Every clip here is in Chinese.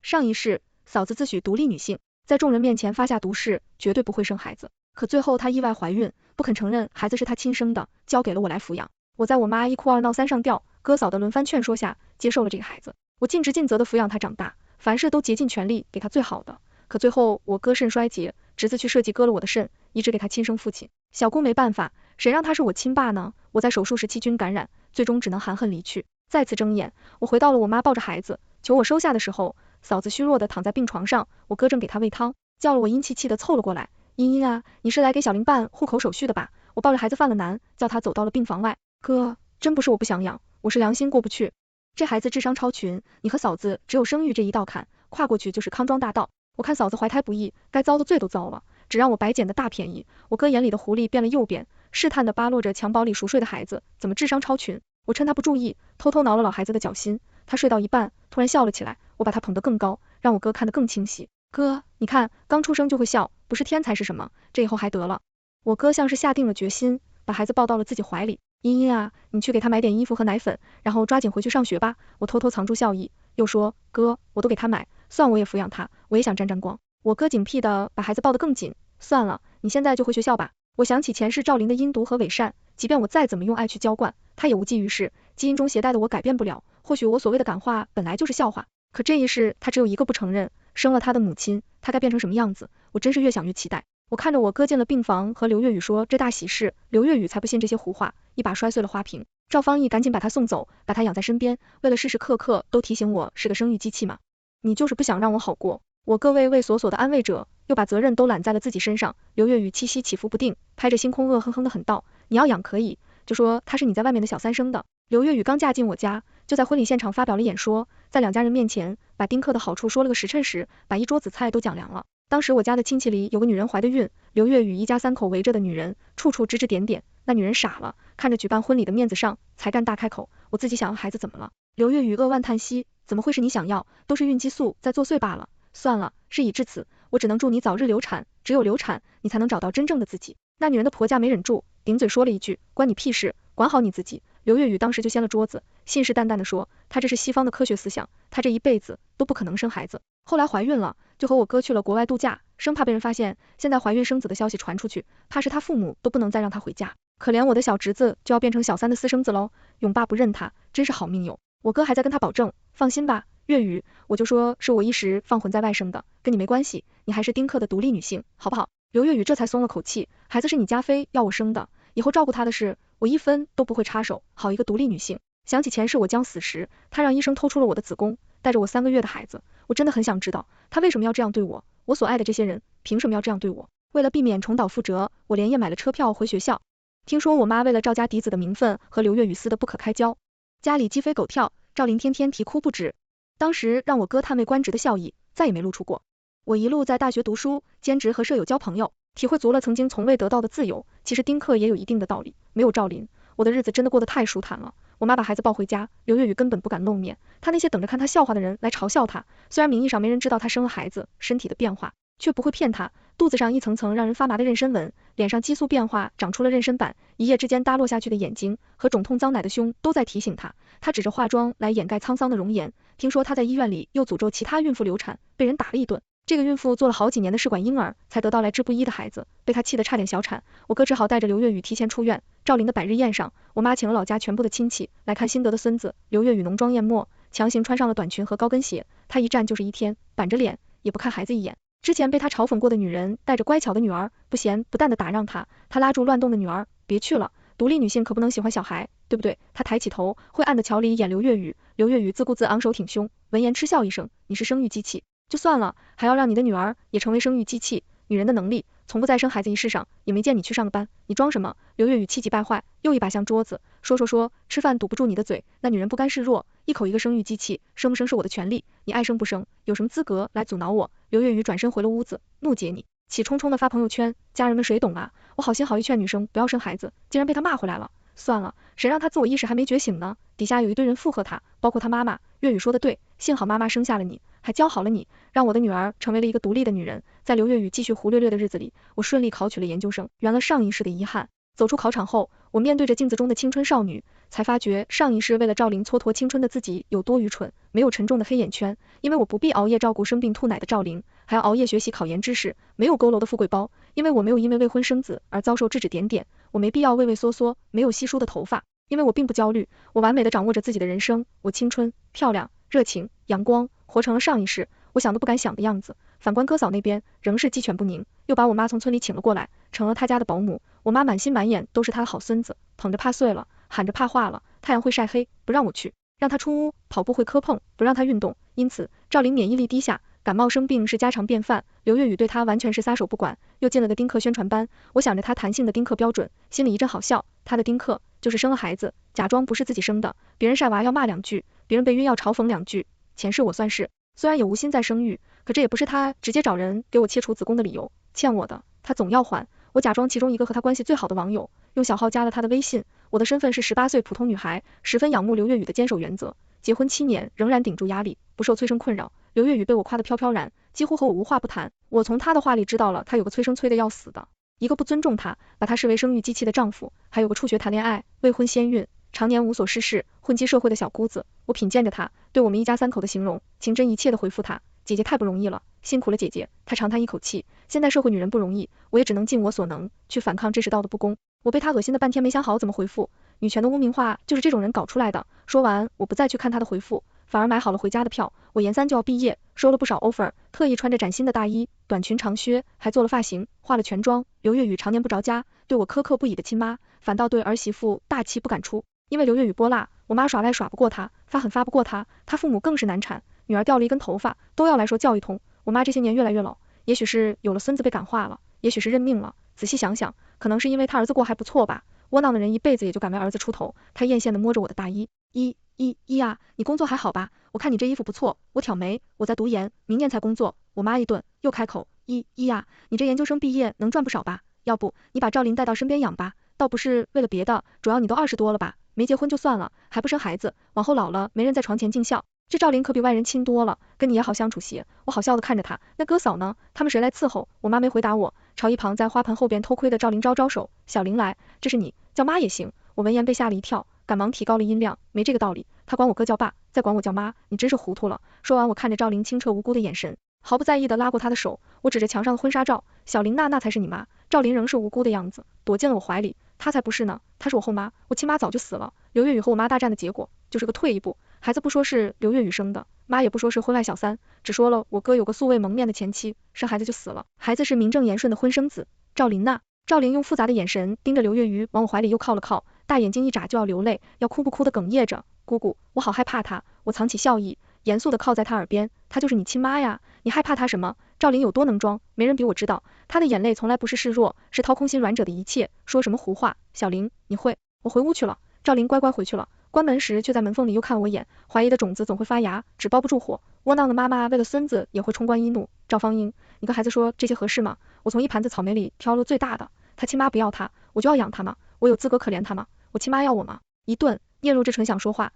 上一世，嫂子自诩独立女性，在众人面前发下毒誓，绝对不会生孩子。可最后她意外怀孕，不肯承认孩子是她亲生的，交给了我来抚养。我在我妈一哭二闹三上吊，哥嫂的轮番劝说下，接受了这个孩子。我尽职尽责的抚养他长大，凡事都竭尽全力给他最好的。可最后我哥肾衰竭，侄子去设计割了我的肾，移植给他亲生父亲。小姑没办法，谁让他是我亲爸呢？我在手术时细菌感染，最终只能含恨离去。再次睁眼，我回到了我妈抱着孩子求我收下的时候，嫂子虚弱的躺在病床上，我哥正给她喂汤，叫了我阴气气的凑了过来。茵茵啊，你是来给小林办户口手续的吧？我抱着孩子犯了难，叫他走到了病房外。哥，真不是我不想养，我是良心过不去。这孩子智商超群，你和嫂子只有生育这一道坎，跨过去就是康庄大道。我看嫂子怀胎不易，该遭的罪都遭了，只让我白捡的大便宜。我哥眼里的狐狸变了又变，试探的扒落着襁褓里熟睡的孩子，怎么智商超群？我趁他不注意，偷偷挠了老孩子的脚心，他睡到一半，突然笑了起来，我把他捧得更高，让我哥看得更清晰。哥，你看，刚出生就会笑，不是天才是什么？这以后还得了。我哥像是下定了决心，把孩子抱到了自己怀里。茵茵啊，你去给他买点衣服和奶粉，然后抓紧回去上学吧。我偷偷藏住笑意，又说，哥，我都给他买，算我也抚养他，我也想沾沾光。我哥警惕的把孩子抱得更紧，算了，你现在就回学校吧。我想起前世赵琳的阴毒和伪善，即便我再怎么用爱去浇灌，他也无济于事，基因中携带的我改变不了。或许我所谓的感化本来就是笑话，可这一世他只有一个不承认，生了他的母亲，他该变成什么样子？我真是越想越期待。我看着我哥进了病房，和刘月雨说这大喜事，刘月雨才不信这些胡话，一把摔碎了花瓶。赵方毅赶紧把他送走，把他养在身边，为了时时刻刻都提醒我是个生育机器嘛。你就是不想让我好过。我哥畏畏缩缩的安慰者，又把责任都揽在了自己身上。刘月雨气息起伏不定，拍着星空恶哼哼的很道，你要养可以，就说他是你在外面的小三生的。刘月雨刚嫁进我家，就在婚礼现场发表了演说，在两家人面前把丁克的好处说了个实称实，把一桌子菜都讲凉了。当时我家的亲戚里有个女人怀的孕，刘月雨一家三口围着的女人，处处指指点点。那女人傻了，看着举办婚礼的面子上，才敢大开口。我自己想要孩子怎么了？刘月雨扼腕叹息，怎么会是你想要？都是孕激素在作祟罢了。算了，事已至此，我只能祝你早日流产，只有流产，你才能找到真正的自己。那女人的婆家没忍住，顶嘴说了一句，关你屁事，管好你自己。刘月雨当时就掀了桌子，信誓旦旦地说，她这是西方的科学思想，她这一辈子都不可能生孩子。后来怀孕了，就和我哥去了国外度假，生怕被人发现现在怀孕生子的消息传出去，怕是他父母都不能再让他回家。可怜我的小侄子就要变成小三的私生子喽，永爸不认他，真是好命友。我哥还在跟他保证，放心吧，月雨，我就说是我一时放混在外生的，跟你没关系，你还是丁克的独立女性，好不好？刘月雨这才松了口气，孩子是你家妃要我生的，以后照顾他的事，我一分都不会插手，好一个独立女性。想起前世我将死时，他让医生偷出了我的子宫，带着我3个月的孩子，我真的很想知道，他为什么要这样对我？我所爱的这些人，凭什么要这样对我？为了避免重蹈覆辙，我连夜买了车票回学校。听说我妈为了赵家嫡子的名分，和刘月雨撕得不可开交，家里鸡飞狗跳，赵琳天天啼哭不止。当时让我哥叹为观止的笑意，再也没露出过。我一路在大学读书，兼职和舍友交朋友，体会足了曾经从未得到的自由。其实丁克也有一定的道理，没有赵琳，我的日子真的过得太舒坦了。我妈把孩子抱回家，刘月雨根本不敢露面，她那些等着看她笑话的人来嘲笑她。虽然名义上没人知道她生了孩子，身体的变化却不会骗她，肚子上一层层让人发麻的妊娠纹，脸上激素变化长出了妊娠斑，一夜之间耷落下去的眼睛和肿痛脏奶的胸都在提醒她。她指着化妆来掩盖沧桑的容颜。听说她在医院里又诅咒其他孕妇流产，被人打了一顿。这个孕妇做了好几年的试管婴儿，才得到来之不易的孩子，被她气得差点小产。我哥只好带着刘月雨提前出院。赵琳的百日宴上，我妈请了老家全部的亲戚来看新得的孙子。刘月雨浓妆艳抹，强行穿上了短裙和高跟鞋，她一站就是1天，板着脸也不看孩子一眼。之前被她嘲讽过的女人带着乖巧的女儿，不咸不淡的打让她，她拉住乱动的女儿，别去了，独立女性可不能喜欢小孩，对不对？她抬起头，灰暗的瞧了一眼刘月雨，刘月雨自顾自昂首挺胸，闻言嗤笑一声，你是生育机器，就算了，还要让你的女儿也成为生育机器，女人的能力从不在生孩子一事上，也没见你去上个班，你装什么？刘月雨气急败坏，又一把向桌子，说，吃饭堵不住你的嘴，那女人不甘示弱，一口一个生育机器，生不生是我的权利，你爱生不生，有什么资格来阻挠我？刘月雨转身回了屋子，怒解你，气冲冲的发朋友圈，家人们谁懂啊？我好心好意劝女生不要生孩子，竟然被她骂回来了。算了，谁让她自我意识还没觉醒呢？底下有一堆人附和她，包括她妈妈。月雨说的对，幸好妈妈生下了你，还教好了你，让我的女儿成为了一个独立的女人。在刘月雨继续胡略略的日子里，我顺利考取了研究生，圆了上一世的遗憾。走出考场后，我面对着镜子中的青春少女，才发觉上一世为了赵玲蹉跎青春的自己有多愚蠢，没有沉重的黑眼圈，因为我不必熬夜照顾生病吐奶的赵玲，还要熬夜学习考研知识，没有佝偻的富贵包，因为我没有因为未婚生子而遭受指指点点，我没必要畏畏缩缩，没有稀疏的头发，因为我并不焦虑，我完美的掌握着自己的人生，我青春、漂亮、热情、阳光，活成了上一世我想都不敢想的样子。反观哥嫂那边，仍是鸡犬不宁，又把我妈从村里请了过来，成了她家的保姆。我妈满心满眼都是她的好孙子，捧着怕碎了，喊着怕化了，太阳会晒黑，不让我去，让她出屋，跑步会磕碰，不让她运动。因此，赵玲免疫力低下，感冒生病是家常便饭。刘月雨对她完全是撒手不管，又进了个丁克宣传班。我想着她弹性的丁克标准，心里一阵好笑。她的丁克就是生了孩子，假装不是自己生的，别人晒娃要骂两句，别人备孕要嘲讽两句。前世我算是，虽然也无心再生育，可这也不是他直接找人给我切除子宫的理由，欠我的他总要还。我假装其中一个和他关系最好的网友，用小号加了他的微信，我的身份是18岁普通女孩，十分仰慕刘月雨的坚守原则，结婚7年仍然顶住压力，不受催生困扰。刘月雨被我夸得飘飘然，几乎和我无话不谈。我从他的话里知道了，他有个催生催得要死的，一个不尊重他，把他视为生育机器的丈夫，还有个辍学谈恋爱，未婚先孕，常年无所事事，混迹社会的小姑子。我品鉴着他对我们一家3口的形容，情真意切地回复他，姐姐太不容易了，辛苦了姐姐。他长叹一口气，现在社会女人不容易，我也只能尽我所能去反抗这世道的不公。我被他恶心的半天没想好怎么回复，女权的污名化就是这种人搞出来的。说完我不再去看他的回复，反而买好了回家的票。我研3就要毕业，收了不少 offer， 特意穿着崭新的大衣，短裙长靴，还做了发型，化了全妆。刘月雨常年不着家，对我苛刻不已的亲妈，反倒对儿媳妇大气不敢出。因为刘月雨泼辣，我妈耍赖耍不过她，发狠发不过她，她父母更是难产，女儿掉了一根头发都要来说教一通。我妈这些年越来越老，也许是有了孙子被感化了，也许是认命了，仔细想想，可能是因为她儿子过还不错吧。窝囊的人一辈子也就敢为儿子出头。她艳羡地摸着我的大衣，一啊，你工作还好吧？我看你这衣服不错。我挑眉，我在读研，明年才工作。我妈一顿，又开口，一啊，你这研究生毕业能赚不少吧？要不你把赵琳带到身边养吧，倒不是为了别的，主要你都20多了吧，没结婚就算了，还不生孩子，往后老了没人在床前尽孝。这赵琳可比外人亲多了，跟你也好相处些。我好笑的看着她，那哥嫂呢？他们谁来伺候？我妈没回答我，朝一旁在花盆后边偷窥的赵琳招招手，小玲来，这是你，叫妈也行。我闻言被吓了一跳，赶忙提高了音量，没这个道理，他管我哥叫爸，再管我叫妈，你真是糊涂了。说完我看着赵琳清澈无辜的眼神，毫不在意的拉过她的手，我指着墙上的婚纱照，小玲那才是你妈。赵琳仍是无辜的样子，躲进了我怀里。她才不是呢，她是我后妈，我亲妈早就死了。刘月雨和我妈大战的结果，就是个退一步，孩子不说是刘月雨生的，妈也不说是婚外小三，只说了我哥有个素未谋面的前妻，生孩子就死了，孩子是名正言顺的婚生子。赵琳呐，赵琳用复杂的眼神盯着刘月雨，往我怀里又靠了靠，大眼睛一眨就要流泪，要哭不哭的哽咽着。姑姑，我好害怕她。我藏起笑意，严肃的靠在她耳边，她就是你亲妈呀，你害怕她什么？赵琳有多能装，没人比我知道，她的眼泪从来不是示弱，是掏空心软者的一切，说什么胡话。小玲，你会。我回屋去了。赵琳乖乖回去了，关门时却在门缝里又看我一眼，怀疑的种子总会发芽，纸包不住火。窝囊的妈妈为了孙子也会冲冠一怒。赵芳英，你跟孩子说这些合适吗？我从一盘子草莓里挑了最大的，他亲妈不要他，我就要养他吗？我有资格可怜他吗？我亲妈要我吗？一顿嗫嚅着唇想说话，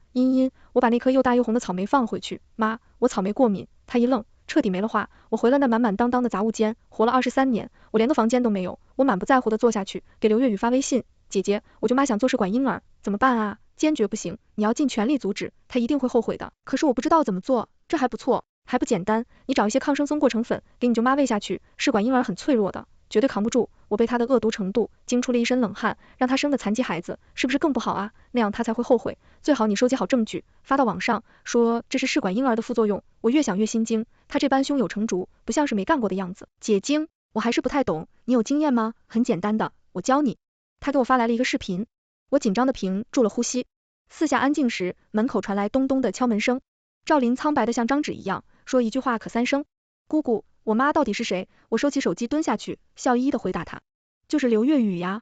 我把那颗又大又红的草莓放回去。妈，我草莓过敏。他一愣，彻底没了话。我回了那满满当当的杂物间，活了23年，我连个房间都没有。我满不在乎的坐下去，给刘月雨发微信，姐姐，我舅妈想做试管婴儿，怎么办啊？坚决不行，你要尽全力阻止，她一定会后悔的。可是我不知道怎么做，这还不错，还不简单，你找一些抗生素过程粉，给你舅妈喂下去，试管婴儿很脆弱的，绝对扛不住。我被她的恶毒程度惊出了一身冷汗，让她生的残疾孩子，是不是更不好啊？那样她才会后悔。最好你收集好证据，发到网上，说这是试管婴儿的副作用。我越想越心惊，她这般胸有成竹，不像是没干过的样子。解经，我还是不太懂，你有经验吗？很简单的，我教你。她给我发来了一个视频，我紧张的屏住了呼吸。四下安静时，门口传来咚咚的敲门声。赵琳苍白的像张纸一样，说一句话可3声。姑姑，我妈到底是谁？我收起手机蹲下去，笑眯眯的回答她，就是刘月雨呀，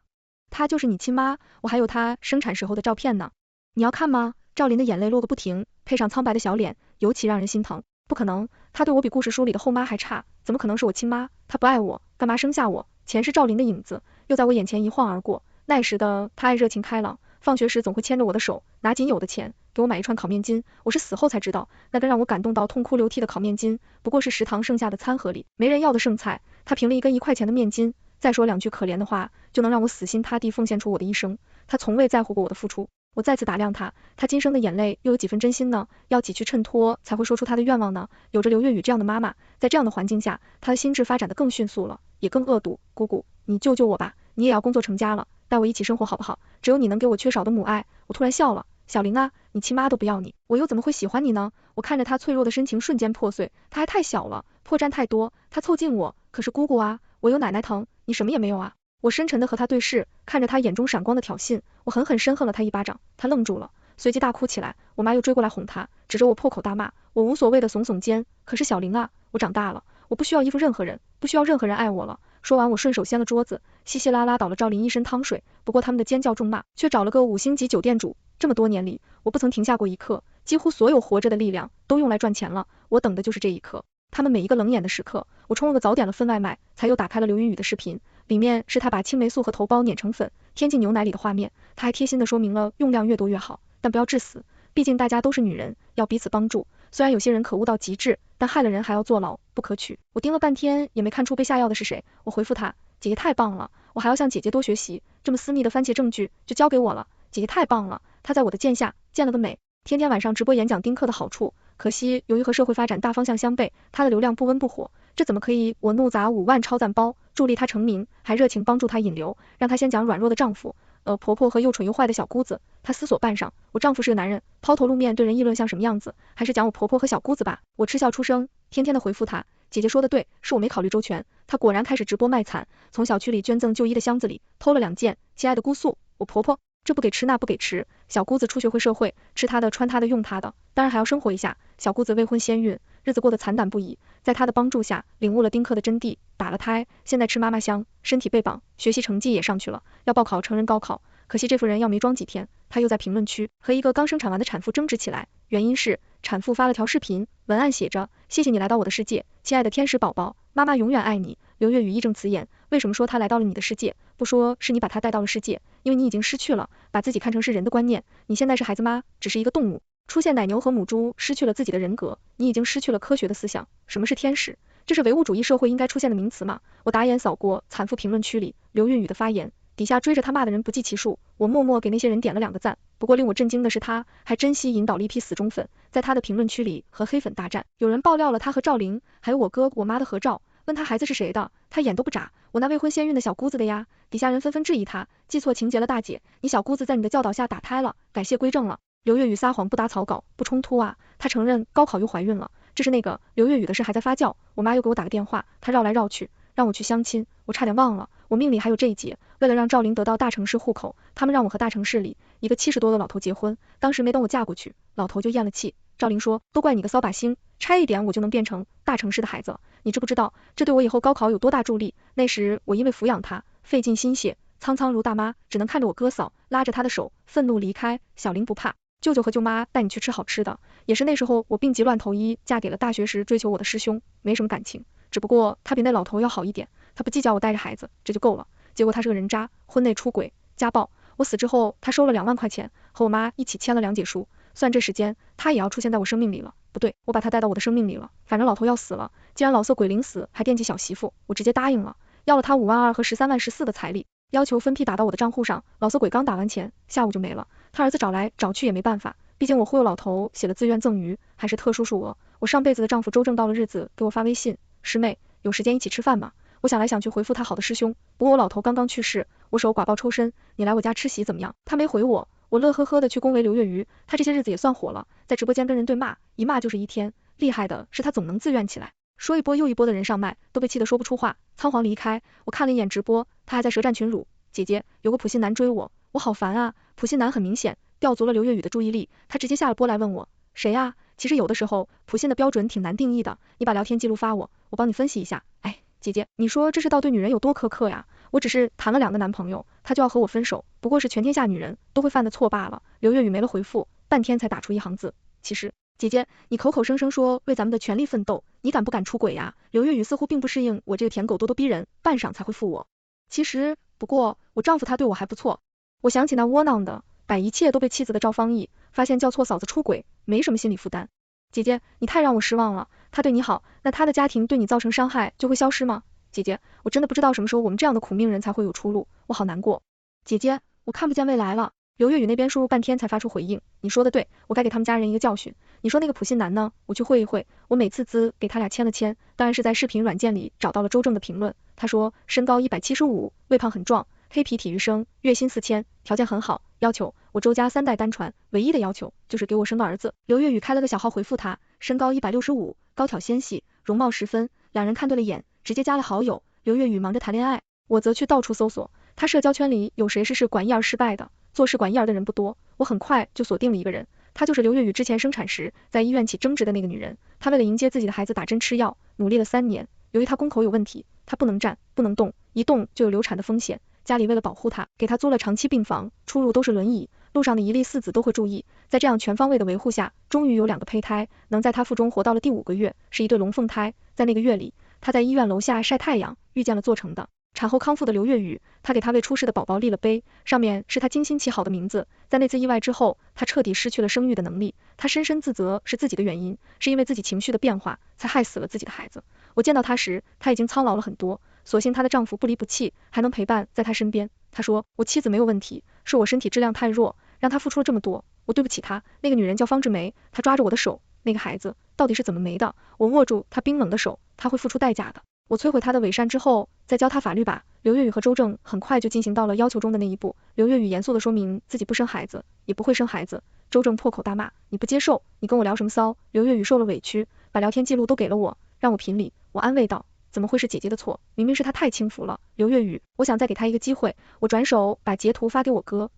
她就是你亲妈，我还有她生产时候的照片呢。你要看吗？赵琳的眼泪落个不停，配上苍白的小脸，尤其让人心疼。不可能，她对我比故事书里的后妈还差，怎么可能是我亲妈？她不爱我，干嘛生下我？前世赵琳的影子又在我眼前一晃而过。那时的她爱热情开朗，放学时总会牵着我的手，拿仅有的钱给我买一串烤面筋。我是死后才知道，那个让我感动到痛哭流涕的烤面筋，不过是食堂剩下的餐盒里没人要的剩菜。他凭了一根1块钱的面筋，再说2句可怜的话，就能让我死心塌地奉献出我的一生。他从未在乎过我的付出，我再次打量他，他今生的眼泪又有几分真心呢？要几句衬托才会说出他的愿望呢？有着刘月雨这样的妈妈，在这样的环境下，他的心智发展的更迅速了，也更恶毒。姑姑，你救救我吧，你也要工作成家了，带我一起生活好不好？只有你能给我缺少的母爱。我突然笑了，小玲啊，你亲妈都不要你，我又怎么会喜欢你呢？我看着他脆弱的深情瞬间破碎，他还太小了，破绽太多。他凑近我，可是姑姑啊，我有奶奶疼，你什么也没有啊。我深沉的和他对视，看着他眼中闪光的挑衅，我狠狠深恨了他一巴掌。他愣住了，随即大哭起来。我妈又追过来哄他，指着我破口大骂。我无所谓的耸耸肩，可是小玲啊，我长大了，我不需要依附任何人，不需要任何人爱我了。说完，我顺手掀了桌子，稀稀拉拉倒了赵琳一身汤水。不过他们的尖叫咒骂，却找了个5星级酒店主。这么多年里，我不曾停下过一刻，几乎所有活着的力量都用来赚钱了，我等的就是这一刻。他们每一个冷眼的时刻，我冲了个早点了份外卖，才又打开了刘云宇的视频，里面是他把青霉素和头孢碾成粉，添进牛奶里的画面。他还贴心的说明了用量越多越好，但不要致死，毕竟大家都是女人，要彼此帮助。虽然有些人可恶到极致，但害了人还要坐牢，不可取。我盯了半天也没看出被下药的是谁，我回复他，姐姐太棒了，我还要向姐姐多学习，这么私密的番茄证据就交给我了，姐姐太棒了。他在我的剑下见了个美，天天晚上直播演讲丁克的好处。可惜由于和社会发展大方向相悖，他的流量不温不火，这怎么可以？我怒砸5万超赞包，助力他成名，还热情帮助他引流，让他先讲软弱的丈夫，婆婆和又蠢又坏的小姑子。他思索半晌，我丈夫是个男人，抛头露面对人议论像什么样子？还是讲我婆婆和小姑子吧。我嗤笑出声，天天的回复他，姐姐说的对，是我没考虑周全。他果然开始直播卖惨，从小区里捐赠旧衣的箱子里偷了2件，亲爱的姑素，我婆婆这不给吃那不给吃，小姑子出学会社会，吃她的穿她的用她的，当然还要生活一下。小姑子未婚先孕，日子过得惨淡不已，在她的帮助下领悟了丁克的真谛，打了胎，现在吃妈妈香，身体被绑，学习成绩也上去了，要报考成人高考。可惜这副人要没装几天，她又在评论区和一个刚生产完的产妇争执起来，原因是产妇发了条视频，文案写着谢谢你来到我的世界，亲爱的天使宝宝，妈妈永远爱你。刘月雨义正辞严，为什么说她来到了你的世界，不说是你把她带到了世界？因为你已经失去了把自己看成是人的观念，你现在是孩子妈，只是一个动物，出现奶牛和母猪，失去了自己的人格，你已经失去了科学的思想。什么是天使？这是唯物主义社会应该出现的名词吗？我打眼扫过产妇评论区里刘月雨的发言，底下追着他骂的人不计其数，我默默给那些人点了2个赞。不过令我震惊的是，他还真心引导了一批死忠粉，在他的评论区里和黑粉大战，有人爆料了他和赵玲还有我哥我妈的合照，问他孩子是谁的，他眼都不眨，我那未婚先孕的小姑子的呀。底下人纷纷质疑他，记错情节了大姐，你小姑子在你的教导下打胎了，感谢归正了。刘月雨撒谎不打草稿，不冲突啊，她承认高考又怀孕了，这是那个刘月雨的事还在发酵。我妈又给我打个电话，她绕来绕去让我去相亲，我差点忘了，我命里还有这一节。为了让赵玲得到大城市户口，他们让我和大城市里一个70多的老头结婚，当时没等我嫁过去，老头就咽了气。赵玲说，都怪你个扫把星，差一点我就能变成大城市的孩子了，你知不知道这对我以后高考有多大助力？那时我因为抚养他费尽心血，苍苍如大妈，只能看着我哥嫂拉着他的手愤怒离开。小玲不怕，舅舅和舅妈带你去吃好吃的。也是那时候我病急乱投医，嫁给了大学时追求我的师兄，没什么感情，只不过他比那老头要好一点，他不计较我带着孩子，这就够了。结果他是个人渣，婚内出轨，家暴。我死之后，他收了2万块钱，和我妈一起签了谅解书。算这时间，他也要出现在我生命里了。不对，我把他带到我的生命里了。反正老头要死了，既然老色鬼临死还惦记小媳妇，我直接答应了，要了他5万2和13万14的彩礼，要求分批打到我的账户上。老色鬼刚打完钱，下午就没了。他儿子找来找去也没办法，毕竟我忽悠老头写了自愿赠与，还是特殊数额。我上辈子的丈夫周正到了日子给我发微信，师妹，有时间一起吃饭吗？我想来想去回复他好的师兄，不过我老头刚刚去世，我手寡抱抽身，你来我家吃席怎么样？他没回我。我乐呵呵的去恭维刘月鱼，他这些日子也算火了，在直播间跟人对骂，一骂就是1天，厉害的是他总能自愿起来，说一波又一波的人上麦，都被气得说不出话，仓皇离开。我看了一眼直播，他还在舌战群儒，姐姐，有个普信男追我，我好烦啊。普信男很明显吊足了刘月雨的注意力，他直接下了播来问我，谁啊？其实有的时候普信的标准挺难定义的，你把聊天记录发我，我帮你分析一下。哎，姐姐，你说这世道对女人有多苛刻呀？我只是谈了2个男朋友，他就要和我分手，不过是全天下女人都会犯的错罢了。刘月雨没了回复，半天才打出1行字，其实，姐姐，你口口声声说为咱们的权利奋斗，你敢不敢出轨呀？刘月雨似乎并不适应我这个舔狗咄咄逼人，半晌才会复我。其实，不过我丈夫他对我还不错。我想起那窝囊的，把一切都被妻子的赵方毅，发现叫错嫂子出轨，没什么心理负担。姐姐，你太让我失望了，他对你好，那他的家庭对你造成伤害就会消失吗？姐姐，我真的不知道什么时候我们这样的苦命人才会有出路，我好难过。姐姐，我看不见未来了。刘月雨那边输入半天才发出回应，你说的对，我该给他们家人一个教训。你说那个普信男呢？我去会一会。我美滋滋给他俩签了签，当然是在视频软件里找到了周正的评论。他说身高175，胃胖很壮，黑皮体育生，月薪4000，条件很好，要求我周家3代单传，唯一的要求就是给我生个儿子。刘月雨开了个小号回复他，身高165，高挑纤细，容貌十分，两人看对了眼，直接加了好友。刘月雨忙着谈恋爱，我则去到处搜索，他社交圈里有谁是管一儿失败的？做试管婴儿的人不多，我很快就锁定了一个人，她就是刘月雨之前生产时在医院起争执的那个女人。她为了迎接自己的孩子打针吃药，努力了3年。由于她宫口有问题，她不能站，不能动，一动就有流产的风险。家里为了保护她，给她租了长期病房，出入都是轮椅，路上的一粒4子都会注意。在这样全方位的维护下，终于有2个胚胎能在她腹中活到了第5个月，是一对龙凤胎。在那个月里，她在医院楼下晒太阳，遇见了做成的产后康复的刘月雨，她给她为出世的宝宝立了碑，上面是她精心起好的名字。在那次意外之后，她彻底失去了生育的能力，她深深自责是自己的原因，是因为自己情绪的变化才害死了自己的孩子。我见到她时，她已经苍老了很多，所幸她的丈夫不离不弃，还能陪伴在她身边。她说，我妻子没有问题，是我身体质量太弱，让她付出了这么多，我对不起她。那个女人叫方志梅，她抓着我的手，那个孩子到底是怎么没的？我握住她冰冷的手，她会付出代价的。我摧毁他的伪善之后，再教他法律吧。刘月雨和周正很快就进行到了要求中的那一步。刘月雨严肃地说明自己不生孩子，也不会生孩子。周正破口大骂，你不接受，你跟我聊什么骚？刘月雨受了委屈，把聊天记录都给了我，让我评理。我安慰道，怎么会是姐姐的错？明明是她太轻浮了。刘月雨，我想再给她一个机会。我转手把截图发给我哥，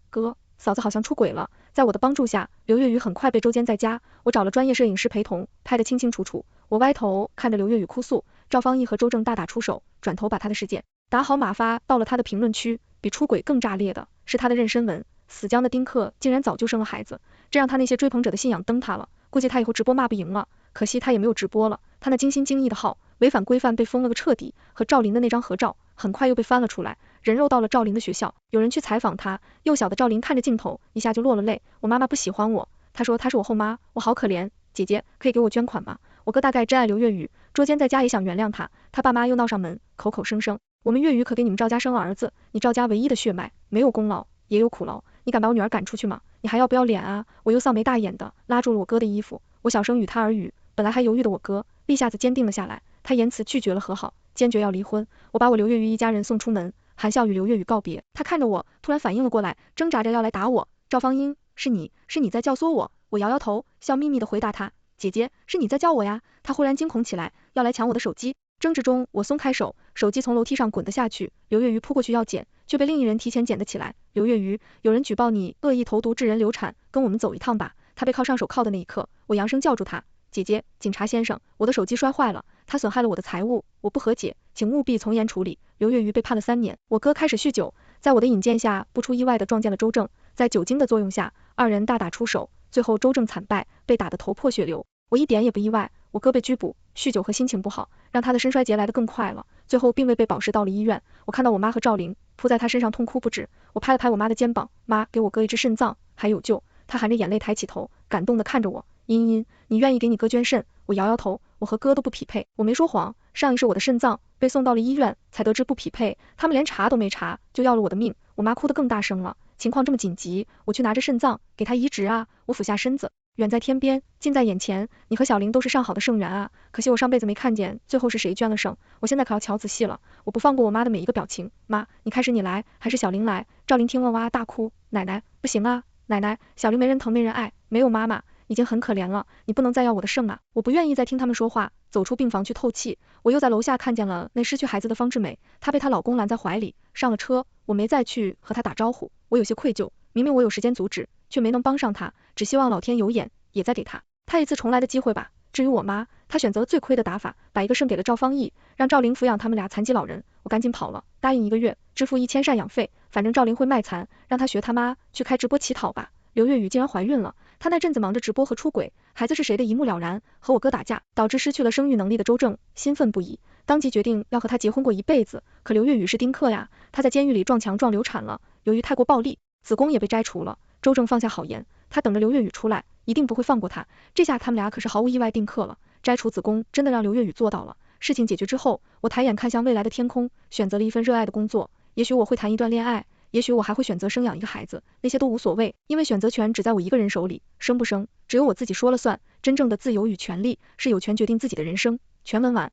嫂子好像出轨了。在我的帮助下，刘月雨很快被周监在家，我找了专业摄影师陪同，拍得清清楚楚。我歪头看着刘月雨哭诉，赵方毅和周正大打出手，转头把他的事件打好码发到了他的评论区。比出轨更炸裂的是他的妊娠文，死僵的丁克竟然早就生了孩子，这让他那些追捧者的信仰崩塌了。估计他以后直播骂不赢了，可惜他也没有直播了。他那精心精益的号违反规范被封了个彻底，和赵琳的那张合照很快又被翻了出来，人肉到了赵琳的学校。有人去采访他，幼小的赵琳看着镜头一下就落了泪。我妈妈不喜欢我，她说她是我后妈，我好可怜，姐姐可以给我捐款吗？我哥大概真爱刘月雨，捉奸在家也想原谅他，他爸妈又闹上门，口口声声我们月雨可给你们赵家生了儿子，你赵家唯一的血脉，没有功劳也有苦劳，你敢把我女儿赶出去吗？你还要不要脸啊？我又丧眉大眼的拉住了我哥的衣服，我小声与他耳语。本来还犹豫的我哥立下子坚定了下来，他言辞拒绝了和好，坚决要离婚。我把我刘月雨一家人送出门，含笑与刘月雨告别。他看着我，突然反应了过来，挣扎着要来打我。赵芳英，是你在教唆我。我摇摇头，笑眯眯的回答他，姐姐，是你在叫我呀。他忽然惊恐起来，要来抢我的手机。争执中，我松开手，手机从楼梯上滚得下去，刘月雨扑过去要捡，却被另一人提前捡了起来。刘月雨，有人举报你恶意投毒致人流产，跟我们走一趟吧。他被铐上手铐的那一刻，我扬声叫住他，姐姐，警察先生，我的手机摔坏了，他损害了我的财物，我不和解，请务必从严处理。刘月雨被判了3年。我哥开始酗酒，在我的引荐下，不出意外的撞见了周正，在酒精的作用下，二人大打出手，最后周正惨败，被打得头破血流。我一点也不意外，我哥被拘捕，酗酒和心情不好，让他的肾衰竭来得更快了，最后并未被保释到了医院。我看到我妈和赵琳扑在他身上痛哭不止，我拍了拍我妈的肩膀，妈，给我哥一只肾脏，还有救。她含着眼泪抬起头，感动地看着我，茵茵，你愿意给你哥捐肾？我摇摇头，我和哥都不匹配，我没说谎，上一世我的肾脏被送到了医院，才得知不匹配，他们连查都没查，就要了我的命。我妈哭得更大声了，情况这么紧急，我去拿着肾脏给他移植啊。我俯下身子，远在天边，近在眼前，你和小玲都是上好的圣人啊，可惜我上辈子没看见最后是谁捐了肾，我现在可要瞧仔细了。我不放过我妈的每一个表情，妈，你开始你来，还是小玲来？赵玲听了哇大哭，奶奶，不行啊，奶奶，小玲没人疼没人爱，没有妈妈，已经很可怜了，你不能再要我的肾啊！我不愿意再听他们说话，走出病房去透气。我又在楼下看见了那失去孩子的方志美，她被她老公拦在怀里，上了车，我没再去和她打招呼，我有些愧疚，明明我有时间阻止，却没能帮上她，只希望老天有眼，也再给她一次重来的机会吧。至于我妈，她选择了最亏的打法，把一个肾给了赵方毅，让赵玲抚养他们俩残疾老人。我赶紧跑了，答应1个月，支付1000赡养费，反正赵玲会卖残，让她学他妈去开直播乞讨吧。刘月雨竟然怀孕了，她那阵子忙着直播和出轨，孩子是谁的一目了然，和我哥打架，导致失去了生育能力的周正兴奋不已，当即决定要和他结婚过一辈子。可刘月雨是丁克呀，她在监狱里撞墙撞流产了，由于太过暴力，子宫也被摘除了。周正放下好言，他等着刘月雨出来，一定不会放过她。这下他们俩可是毫无意外丁克了，摘除子宫真的让刘月雨做到了。事情解决之后，我抬眼看向未来的天空，选择了一份热爱的工作，也许我会谈一段恋爱，也许我还会选择生养一个孩子，那些都无所谓，因为选择权只在我一个人手里，生不生，只有我自己说了算，真正的自由与权利，是有权决定自己的人生。全文完。